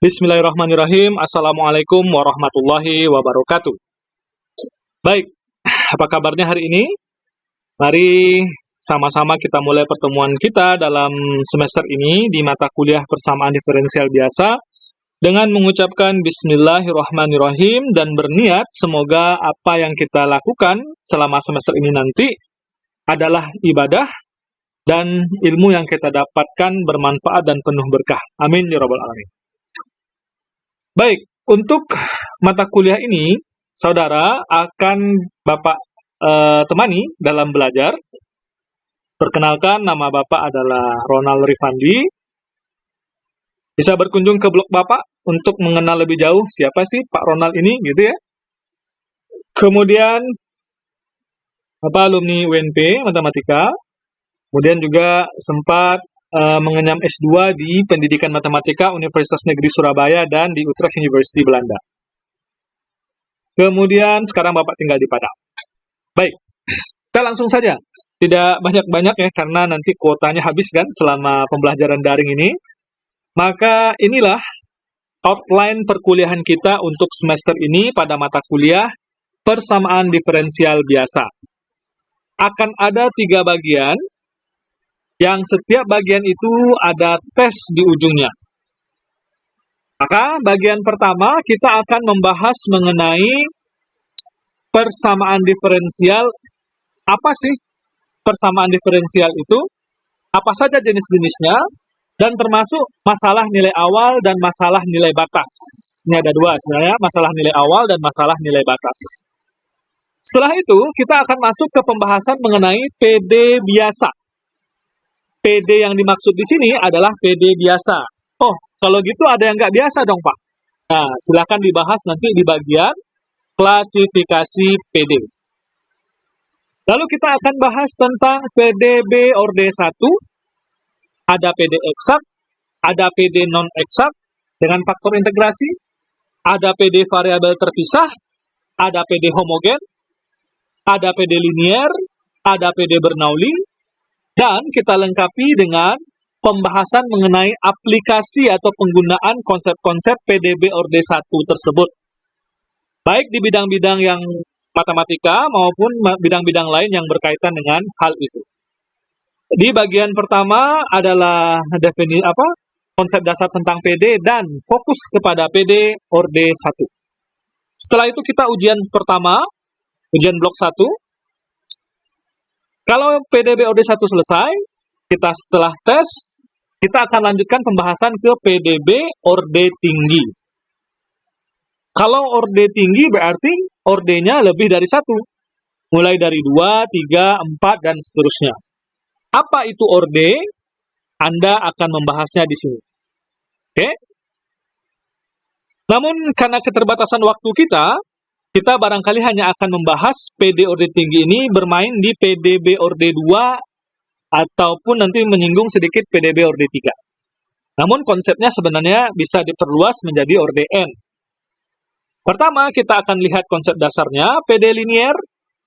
Bismillahirrahmanirrahim. Assalamualaikum warahmatullahi wabarakatuh. Baik, apa kabarnya hari ini? Mari sama-sama kita mulai pertemuan kita dalam semester ini di mata kuliah persamaan diferensial biasa dengan mengucapkan Bismillahirrahmanirrahim dan berniat semoga apa yang kita lakukan selama semester ini nanti adalah ibadah dan ilmu yang kita dapatkan bermanfaat dan penuh berkah. Amin ya rabbal alamin. Baik, untuk mata kuliah ini, saudara akan Bapak temani dalam belajar. Perkenalkan, nama Bapak adalah Ronald Rifandi. Bisa berkunjung ke blog Bapak untuk mengenal lebih jauh siapa sih Pak Ronald ini, gitu ya. Kemudian, Bapak alumni UNP Matematika. Kemudian juga sempat mengenyam S2 di Pendidikan Matematika Universitas Negeri Surabaya dan di Utrecht University Belanda. Kemudian sekarang Bapak tinggal di Padang. Baik, kita langsung saja. Tidak banyak-banyak ya, karena nanti kuotanya habis kan selama pembelajaran daring ini. Maka inilah outline perkuliahan kita untuk semester ini pada mata kuliah persamaan diferensial biasa. Akan ada 3 bagian, yang setiap bagian itu ada tes di ujungnya. Maka bagian pertama kita akan membahas mengenai persamaan diferensial. Apa sih persamaan diferensial itu? Apa saja jenis-jenisnya? Dan termasuk masalah nilai awal dan masalah nilai batas. Ini ada 2 sebenarnya, masalah nilai awal dan masalah nilai batas. Setelah itu kita akan masuk ke pembahasan mengenai PD biasa. PD yang dimaksud di sini adalah PD biasa. Oh, kalau gitu ada yang nggak biasa dong, Pak. Nah, silakan dibahas nanti di bagian klasifikasi PD. Lalu kita akan bahas tentang PDB orde 1. Ada PD eksak, ada PD non-eksak dengan faktor integrasi, ada PD variabel terpisah, ada PD homogen, ada PD linier, ada PD Bernoulli, dan kita lengkapi dengan pembahasan mengenai aplikasi atau penggunaan konsep-konsep PDB orde 1 tersebut. Baik di bidang-bidang yang matematika maupun bidang-bidang lain yang berkaitan dengan hal itu. Di bagian pertama adalah konsep dasar tentang PD dan fokus kepada PD orde 1. Setelah itu kita ujian pertama, ujian blok 1. Kalau PDB orde 1 selesai, kita setelah tes, kita akan lanjutkan pembahasan ke PDB orde tinggi. Kalau orde tinggi berarti ordenya lebih dari 1. Mulai dari 2, 3, 4, dan seterusnya. Apa itu orde? Anda akan membahasnya di sini. Oke? Namun karena keterbatasan waktu kita barangkali hanya akan membahas PD orde tinggi ini bermain di PDB orde 2 ataupun nanti menyinggung sedikit PDB orde 3. Namun konsepnya sebenarnya bisa diperluas menjadi orde N. Pertama kita akan lihat konsep dasarnya PD linier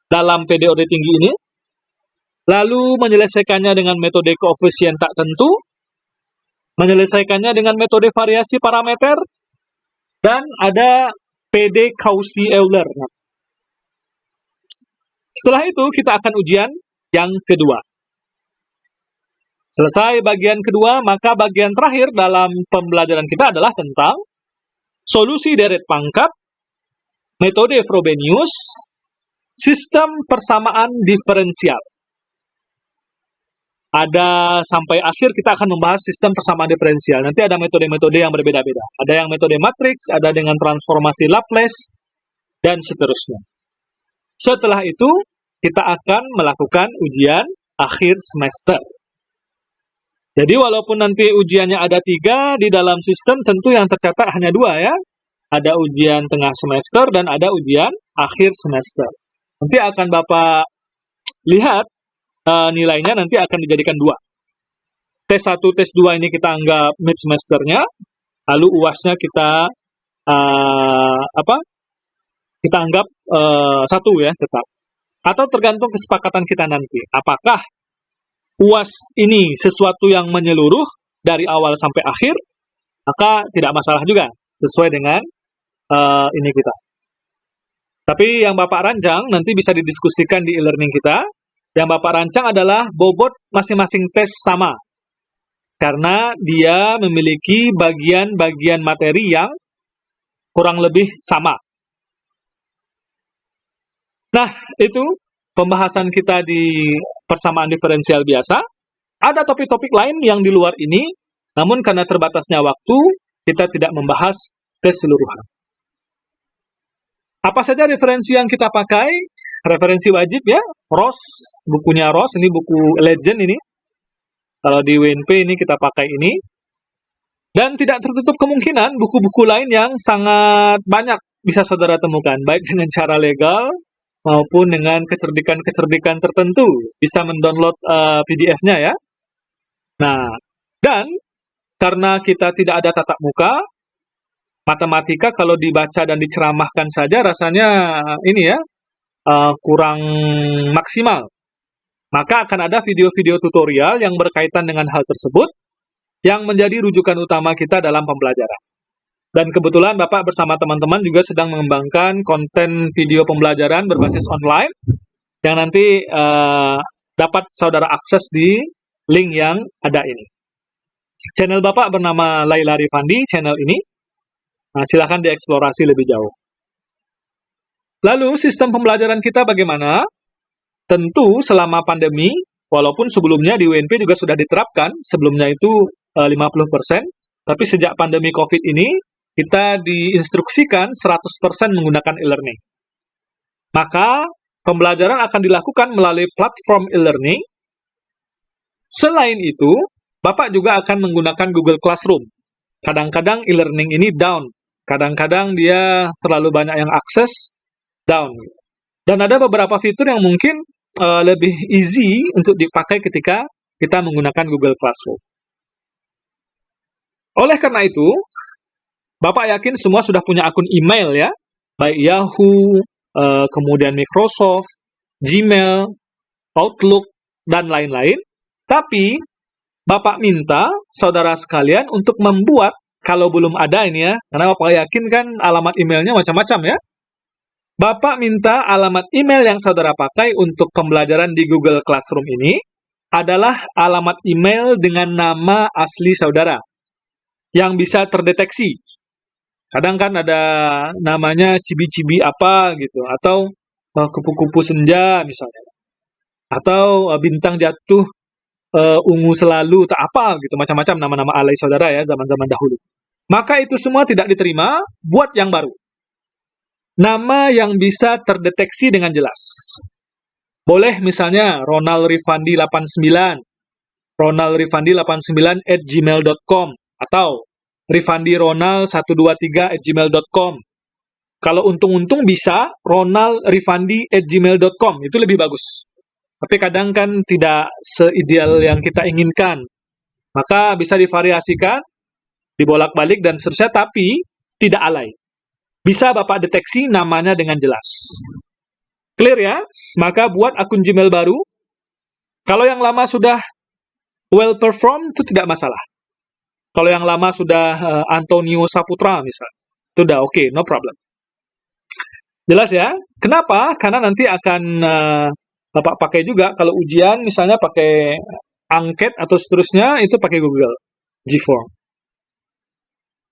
dalam PD orde tinggi ini. Lalu menyelesaikannya dengan metode koefisien tak tentu. Menyelesaikannya dengan metode variasi parameter. Dan ada PD Cauchy-Euler. Setelah itu kita akan ujian yang kedua. Selesai bagian kedua, maka bagian terakhir dalam pembelajaran kita adalah tentang solusi deret pangkat, metode Frobenius, sistem persamaan diferensial. Ada sampai akhir kita akan membahas sistem persamaan diferensial. Nanti ada metode-metode yang berbeda-beda. Ada yang metode matriks, ada dengan transformasi Laplace, dan seterusnya. Setelah itu, kita akan melakukan ujian akhir semester. Jadi walaupun nanti ujiannya ada 3, di dalam sistem tentu yang tercatat hanya 2 ya. Ada ujian tengah semester dan ada ujian akhir semester. Nanti akan Bapak lihat nilainya nanti akan dijadikan 2. Tes 1, tes 2 ini kita anggap mid semesternya, lalu UAS-nya kita kita anggap 1 ya tetap. Atau tergantung kesepakatan kita nanti. Apakah UAS ini sesuatu yang menyeluruh dari awal sampai akhir, maka tidak masalah juga, sesuai dengan ini kita. Tapi yang Bapak rancang nanti bisa didiskusikan di e-learning kita. Yang Bapak rancang adalah bobot masing-masing tes sama. Karena dia memiliki bagian-bagian materi yang kurang lebih sama. Nah, itu pembahasan kita di persamaan diferensial biasa. Ada topik-topik lain yang di luar ini, namun karena terbatasnya waktu, kita tidak membahas keseluruhan. Apa saja referensi yang kita pakai? Referensi wajib ya, Ross, bukunya Ross, ini buku legend ini. Kalau di WNP ini kita pakai ini. Dan tidak tertutup kemungkinan buku-buku lain yang sangat banyak bisa saudara temukan, baik dengan cara legal maupun dengan kecerdikan-kecerdikan tertentu. Bisa mendownload PDF-nya ya. Nah, dan karena kita tidak ada tatap muka, matematika kalau dibaca dan diceramahkan saja rasanya ini ya, kurang maksimal. Maka akan ada video-video tutorial yang berkaitan dengan hal tersebut yang menjadi rujukan utama kita dalam pembelajaran. Dan kebetulan Bapak bersama teman-teman juga sedang mengembangkan konten video pembelajaran berbasis online yang nanti dapat saudara akses di link yang ada ini. Channel Bapak bernama Laila Rifandi, channel ini. Nah, silakan dieksplorasi lebih jauh. Lalu sistem pembelajaran kita bagaimana? Tentu selama pandemi, walaupun sebelumnya di UNP juga sudah diterapkan, sebelumnya itu 50%, tapi sejak pandemi COVID ini, kita diinstruksikan 100% menggunakan e-learning. Maka, pembelajaran akan dilakukan melalui platform e-learning. Selain itu, Bapak juga akan menggunakan Google Classroom. Kadang-kadang e-learning ini down, kadang-kadang dia terlalu banyak yang akses, down. Dan ada beberapa fitur yang mungkin lebih easy untuk dipakai ketika kita menggunakan Google Classroom. Oleh karena itu, Bapak yakin semua sudah punya akun email ya, baik Yahoo, kemudian Microsoft, Gmail, Outlook, dan lain-lain. Tapi, Bapak minta saudara sekalian untuk membuat, kalau belum ada ini ya, karena Bapak yakin kan alamat emailnya macam-macam ya, Bapak minta alamat email yang saudara pakai untuk pembelajaran di Google Classroom ini adalah alamat email dengan nama asli saudara yang bisa terdeteksi. Kadang kan ada namanya cibi-cibi apa gitu, atau kupu-kupu senja misalnya, atau bintang jatuh ungu selalu, tak apa gitu, macam-macam nama-nama alay saudara ya zaman-zaman dahulu. Maka itu semua tidak diterima, buat yang baru. Nama yang bisa terdeteksi dengan jelas. Boleh misalnya Ronald Rifandi 89, Ronald Rifandi 89@gmail.com, atau Rifandi Ronald 123@gmail.com. Kalau untung-untung bisa Ronald Rifandi@gmail.com, itu lebih bagus. Tapi kadang kan tidak seideal yang kita inginkan. Maka bisa divariasikan, dibolak-balik dan seterusnya, tapi tidak alay. Bisa Bapak deteksi namanya dengan jelas. Clear ya? Maka buat akun Gmail baru. Kalau yang lama sudah well performed, itu tidak masalah. Kalau yang lama sudah Antonio Saputra misalnya, itu udah oke, no problem. Jelas ya? Kenapa? Karena nanti akan Bapak pakai juga kalau ujian misalnya pakai angket atau seterusnya, itu pakai Google G-Form.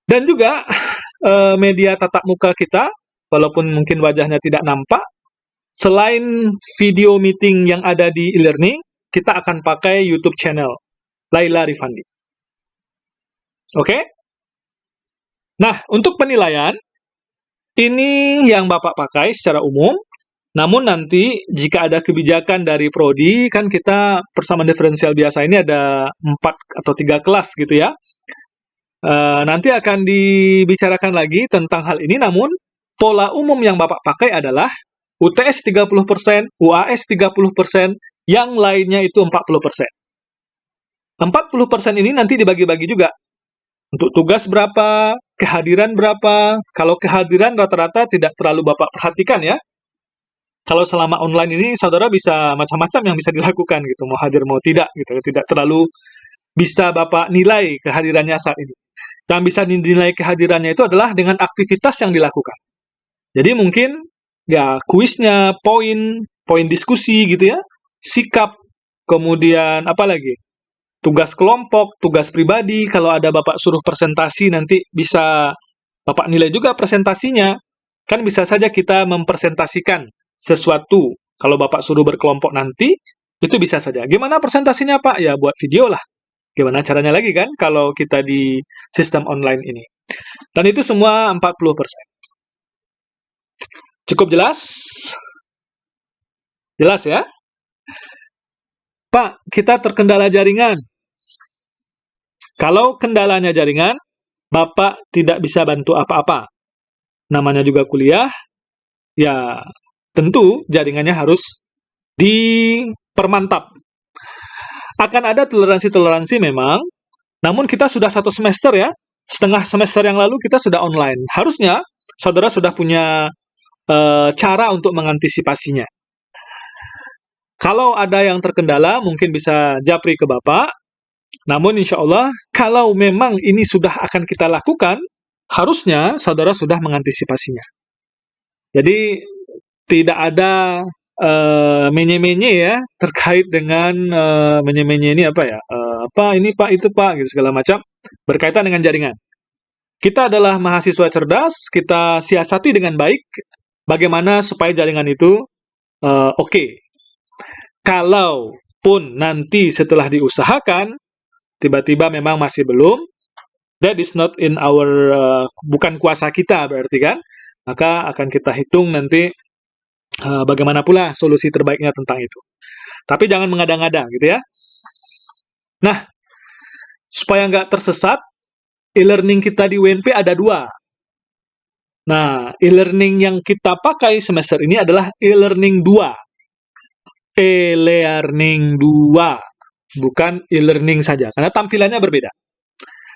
Dan juga media tatap muka kita, walaupun mungkin wajahnya tidak nampak, selain video meeting yang ada di e-learning, kita akan pakai YouTube channel Laila Rifandi. Oke? Nah, untuk penilaian, ini yang Bapak pakai secara umum, namun nanti jika ada kebijakan dari Prodi, kan kita persamaan diferensial biasa ini ada 4 atau 3 kelas gitu ya. Nanti akan dibicarakan lagi tentang hal ini, namun pola umum yang Bapak pakai adalah UTS 30%, UAS 30%, yang lainnya itu 40%. 40% ini nanti dibagi-bagi juga. Untuk tugas berapa, kehadiran berapa. Kalau kehadiran rata-rata tidak terlalu Bapak perhatikan ya. Kalau selama online ini saudara bisa macam-macam yang bisa dilakukan gitu, mau hadir mau tidak gitu, tidak terlalu bisa Bapak nilai kehadirannya saat ini. Yang bisa dinilai kehadirannya itu adalah dengan aktivitas yang dilakukan. Jadi mungkin ya kuisnya, poin diskusi gitu ya, sikap, kemudian apa lagi? Tugas kelompok, tugas pribadi, kalau ada Bapak suruh presentasi nanti bisa Bapak nilai juga presentasinya. Kan bisa saja kita mempresentasikan sesuatu. Kalau Bapak suruh berkelompok nanti, itu bisa saja. Gimana presentasinya Pak? Ya buat video lah. Gimana caranya lagi kan kalau kita di sistem online ini. Dan itu semua 40%. Cukup jelas? Jelas ya? Pak, kita terkendala jaringan. Kalau kendalanya jaringan, Bapak tidak bisa bantu apa-apa. Namanya juga kuliah, ya tentu jaringannya harus dipermantap. Akan ada toleransi-toleransi memang, namun kita sudah 1 semester ya, setengah semester yang lalu kita sudah online. Harusnya saudara sudah punya cara untuk mengantisipasinya. Kalau ada yang terkendala, mungkin bisa japri ke Bapak. Namun insya Allah, kalau memang ini sudah akan kita lakukan, harusnya saudara sudah mengantisipasinya. Jadi tidak ada menye-menye ya terkait dengan menye-menye ini apa ya? Apa ini Pak, itu Pak, gitu segala macam berkaitan dengan jaringan. Kita adalah mahasiswa cerdas, kita siasati dengan baik bagaimana supaya jaringan itu oke. Kalaupun nanti setelah diusahakan tiba-tiba memang masih belum, that is not in our bukan kuasa kita berarti kan, maka akan kita hitung nanti bagaimana pula solusi terbaiknya tentang itu. Tapi jangan mengada-ngada gitu ya. Nah, supaya nggak tersesat, e-learning kita di UNP ada 2. Nah, e-learning yang kita pakai semester ini adalah e-learning 2. E-learning 2. Bukan e-learning saja, karena tampilannya berbeda.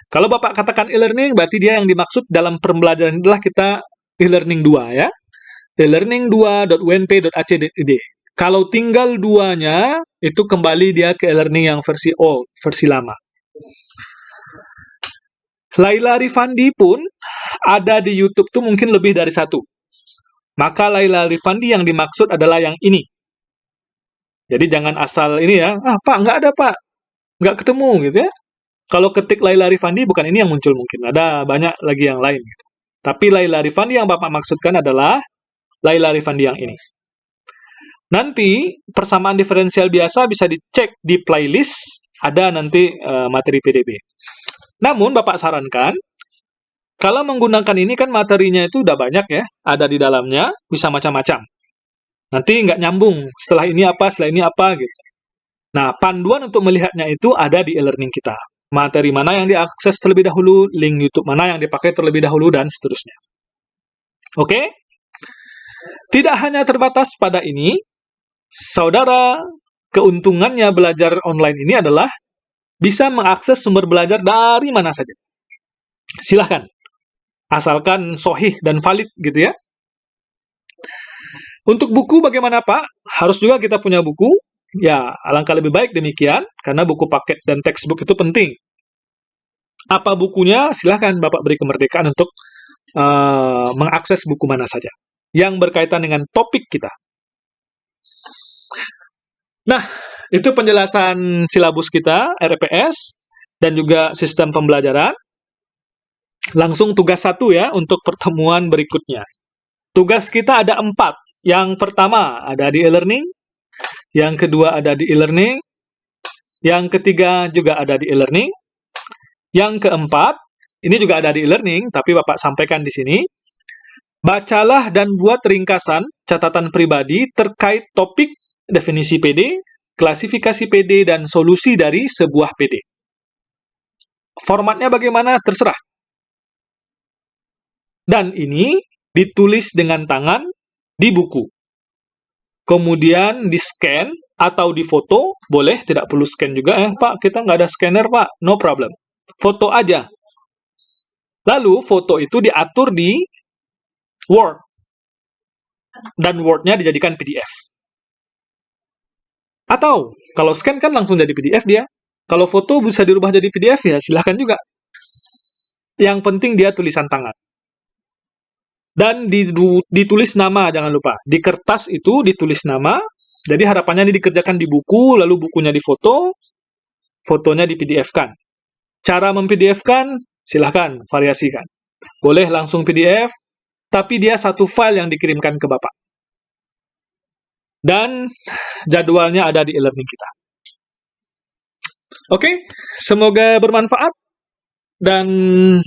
Kalau Bapak katakan e-learning, berarti dia yang dimaksud dalam pembelajaran adalah kita e-learning 2 ya. e-learning2.unp.ac.id. Kalau tinggal 2-nya, itu kembali dia ke e-learning yang versi old, versi lama. Laila Rifandi pun ada di YouTube tuh mungkin lebih dari 1. Maka Laila Rifandi yang dimaksud adalah yang ini. Jadi jangan asal ini ya, Pak, nggak ada Pak, nggak ketemu gitu ya. Kalau ketik Laila Rifandi bukan ini yang muncul mungkin, ada banyak lagi yang lain. Gitu. Tapi Laila Rifandi yang Bapak maksudkan adalah Laila Rifandi yang ini. Nanti persamaan diferensial biasa bisa dicek di playlist, ada nanti materi PDB. Namun Bapak sarankan, kalau menggunakan ini kan materinya itu udah banyak ya, ada di dalamnya, bisa macam-macam. Nanti nggak nyambung, setelah ini apa, gitu. Nah, panduan untuk melihatnya itu ada di e-learning kita. Materi mana yang diakses terlebih dahulu, link YouTube mana yang dipakai terlebih dahulu, dan seterusnya. Oke? Tidak hanya terbatas pada ini, saudara, keuntungannya belajar online ini adalah bisa mengakses sumber belajar dari mana saja. Silahkan. Asalkan sahih dan valid gitu ya. Untuk buku bagaimana Pak? Harus juga kita punya buku. Ya, alangkah lebih baik demikian, karena buku paket dan textbook itu penting. Apa bukunya? Silahkan Bapak beri kemerdekaan untuk mengakses buku mana saja yang berkaitan dengan topik kita. Nah, itu penjelasan silabus kita, RPS, dan juga sistem pembelajaran. Langsung tugas 1 ya, untuk pertemuan berikutnya. Tugas kita ada 4. Yang pertama ada di e-learning, yang kedua ada di e-learning, yang ketiga juga ada di e-learning, yang keempat, ini juga ada di e-learning, tapi Bapak sampaikan di sini, bacalah dan buat ringkasan catatan pribadi terkait topik definisi PD, klasifikasi PD, dan solusi dari sebuah PD. Formatnya bagaimana? Terserah. Dan ini ditulis dengan tangan di buku. Kemudian di-scan atau di-foto, boleh, tidak perlu scan juga. Pak, kita nggak ada scanner, Pak. No problem. Foto aja. Lalu, foto itu diatur di Word. Dan Word-nya dijadikan PDF. Atau, kalau scan kan langsung jadi PDF dia. Kalau foto bisa dirubah jadi PDF ya, silahkan juga. Yang penting dia tulisan tangan. Dan ditulis nama, jangan lupa. Di kertas itu ditulis nama. Jadi harapannya ini dikerjakan di buku, lalu bukunya difoto, fotonya di PDF-kan. Cara mem-PDF-kan, silahkan variasikan. Boleh langsung PDF, tapi dia satu file yang dikirimkan ke Bapak. Dan jadwalnya ada di e-learning kita. Oke, semoga bermanfaat. Dan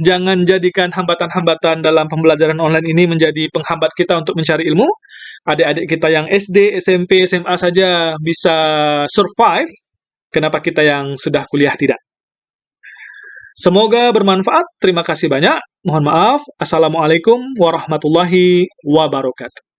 jangan jadikan hambatan-hambatan dalam pembelajaran online ini menjadi penghambat kita untuk mencari ilmu. Adik-adik kita yang SD, SMP, SMA saja bisa survive. Kenapa kita yang sudah kuliah tidak? Semoga bermanfaat. Terima kasih banyak. Mohon maaf. Assalamualaikum warahmatullahi wabarakatuh.